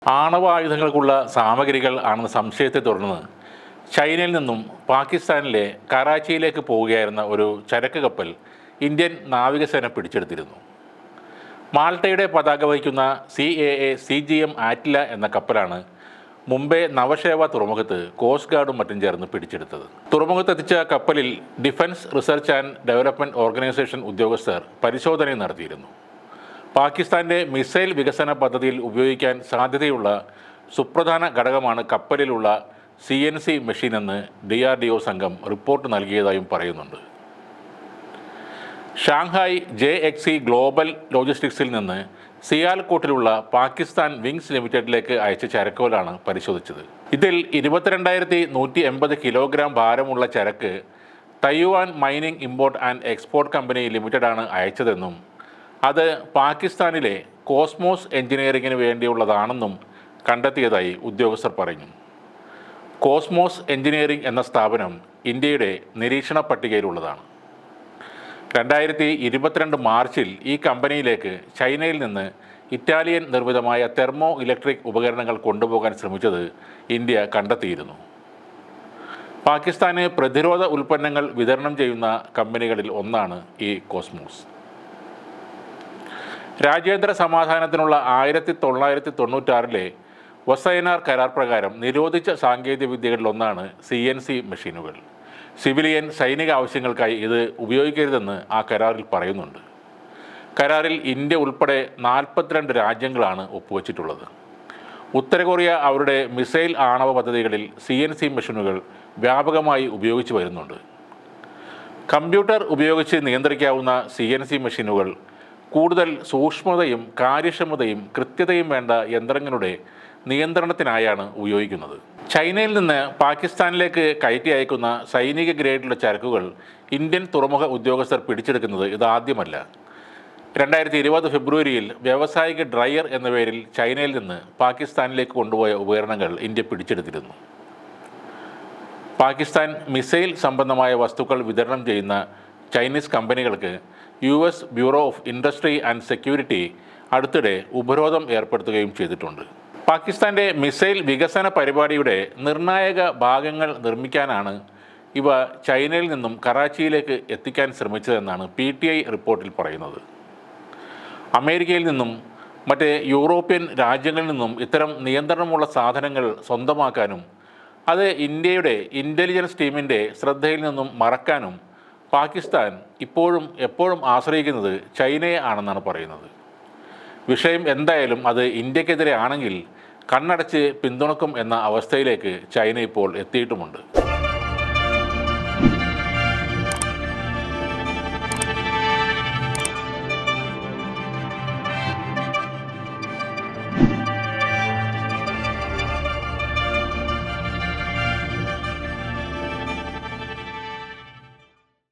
ആണവായുധങ്ങൾക്കുള്ള സാമഗ്രികൾ ആണെന്ന സംശയത്തെ തുടർന്ന് ചൈനയിൽ നിന്നും പാകിസ്ഥാനിലെ കറാച്ചിയിലേക്ക് പോവുകയായിരുന്ന ഒരു ചരക്ക് കപ്പൽ ഇന്ത്യൻ നാവികസേന പിടിച്ചെടുത്തിരുന്നു. മാൾട്ടയുടെ പതാക വഹിക്കുന്ന CAA-CGM ആറ്റില എന്ന കപ്പലാണ് മുംബൈ നവശേവ തുറമുഖത്ത് കോസ്റ്റ് ഗാർഡും മറ്റും ചേർന്ന് പിടിച്ചെടുത്തത്. തുറമുഖത്തെത്തിച്ച കപ്പലിൽ defence research and development organisation ഉദ്യോഗസ്ഥർ പരിശോധന നടത്തിയിരുന്നു. പാകിസ്ഥാൻ്റെ മിസൈൽ വികസന പദ്ധതിയിൽ ഉപയോഗിക്കാൻ സാധ്യതയുള്ള സുപ്രധാന ഘടകമാണ് കപ്പലിലുള്ള CNC മെഷീനെന്ന് DRDO സംഘം റിപ്പോർട്ട് നൽകിയതായും പറയുന്നുണ്ട്. ഷാങ്ഹായ് JXC ഗ്ലോബൽ ലോജിസ്റ്റിക്സിൽ നിന്ന് സിയാൽകോട്ടിലുള്ള പാകിസ്ഥാൻ വിങ്സ് ലിമിറ്റഡിലേക്ക് അയച്ച ചരക്കുകളാണ് പരിശോധിച്ചത്. ഇതിൽ 22,180 കിലോഗ്രാം ഭാരമുള്ള ചരക്ക് Taiwan mining import and export company ലിമിറ്റഡാണ് അയച്ചതെന്നും അത് പാകിസ്ഥാനിലെ കോസ്മോസ് എഞ്ചിനീയറിങ്ങിന് വേണ്ടിയുള്ളതാണെന്നും കണ്ടെത്തിയതായി ഉദ്യോഗസ്ഥർ പറഞ്ഞു. കോസ്മോസ് എഞ്ചിനീയറിംഗ് എന്ന സ്ഥാപനം ഇന്ത്യയുടെ നിരീക്ഷണ പട്ടികയിലുള്ളതാണ്. 2022 മാർച്ചിൽ ഈ കമ്പനിയിലേക്ക് ചൈനയിൽ നിന്ന് ഇറ്റാലിയൻ നിർമ്മിതമായ തെർമോ ഇലക്ട്രിക് ഉപകരണങ്ങൾ കൊണ്ടുപോകാൻ ശ്രമിച്ചത് ഇന്ത്യ കണ്ടെത്തിയിരുന്നു. പാകിസ്ഥാന് പ്രതിരോധ ഉൽപ്പന്നങ്ങൾ വിതരണം ചെയ്യുന്ന കമ്പനികളിൽ ഒന്നാണ് ഈ കോസ്മോസ്. രാജ്യാന്തര സമാധാനത്തിനുള്ള 1996 വസൈനാർ കരാർ പ്രകാരം നിരോധിച്ച സാങ്കേതികവിദ്യകളിലൊന്നാണ് CNC മെഷീനുകൾ. സിവിലിയൻ സൈനിക ആവശ്യങ്ങൾക്കായി ഇത് ഉപയോഗിക്കരുതെന്ന് ആ കരാറിൽ പറയുന്നുണ്ട്. കരാറിൽ ഇന്ത്യ ഉൾപ്പെടെ 42 രാജ്യങ്ങളാണ് ഒപ്പുവച്ചിട്ടുള്ളത്. ഉത്തര കൊറിയ അവരുടെ മിസൈൽ ആണവ പദ്ധതികളിൽ CNC മെഷീനുകൾ വ്യാപകമായി ഉപയോഗിച്ചു വരുന്നുണ്ട്. കമ്പ്യൂട്ടർ ഉപയോഗിച്ച് നിയന്ത്രിക്കാവുന്ന CNC മെഷീനുകൾ കൂടുതൽ സൂക്ഷ്മതയും കാര്യക്ഷമതയും കൃത്യതയും വേണ്ട യന്ത്രങ്ങളുടെ നിയന്ത്രണത്തിനായാണ് ഉപയോഗിക്കുന്നത്. ചൈനയിൽ നിന്ന് പാകിസ്ഥാനിലേക്ക് കയറ്റി അയക്കുന്ന സൈനിക ഗ്രേഡിലുള്ള ചരക്കുകൾ ഇന്ത്യൻ തുറമുഖ ഉദ്യോഗസ്ഥർ പിടിച്ചെടുക്കുന്നത് ഇതാദ്യമല്ല. 2020 ഫെബ്രുവരിയിൽ വ്യാവസായിക ഡ്രയർ എന്ന പേരിൽ ചൈനയിൽ നിന്ന് പാകിസ്ഥാനിലേക്ക് കൊണ്ടുപോയ ഉപകരണങ്ങൾ ഇന്ത്യ പിടിച്ചെടുത്തിരുന്നു. പാകിസ്ഥാൻ മിസൈൽ സംബന്ധമായ വസ്തുക്കൾ വിതരണം ചെയ്യുന്ന ചൈനീസ് കമ്പനികൾക്ക് US bureau of industry and security അടുത്തിടെ ഉപരോധം ഏർപ്പെടുത്തുകയും ചെയ്തിട്ടുണ്ട്. പാകിസ്ഥാൻ്റെ മിസൈൽ വികസന പരിപാടിയുടെ നിർണായക ഭാഗങ്ങൾ നിർമ്മിക്കാനാണ് ഇവ ചൈനയിൽ നിന്നും കറാച്ചിയിലേക്ക് എത്തിക്കാൻ ശ്രമിച്ചതെന്നാണ് PTI റിപ്പോർട്ടിൽ പറയുന്നത്. അമേരിക്കയിൽ നിന്നും മറ്റ് യൂറോപ്യൻ രാജ്യങ്ങളിൽ നിന്നും ഇത്തരം നിയന്ത്രണമുള്ള സാധനങ്ങൾ സ്വന്തമാക്കാനും അത് ഇന്ത്യയുടെ ഇൻ്റലിജൻസ് ടീമിൻ്റെ ശ്രദ്ധയിൽ നിന്നും മറക്കാനും പാകിസ്ഥാൻ എപ്പോഴും ആശ്രയിക്കുന്നത് ചൈനയെ ആണെന്നാണ് പറയുന്നത്. വിഷയം എന്തായാലും അത് ഇന്ത്യക്കെതിരെ ആണെങ്കിൽ കണ്ണടച്ച് പിന്തുണക്കും എന്ന അവസ്ഥയിലേക്ക് ചൈന ഇപ്പോൾ എത്തിയിട്ടുമുണ്ട്.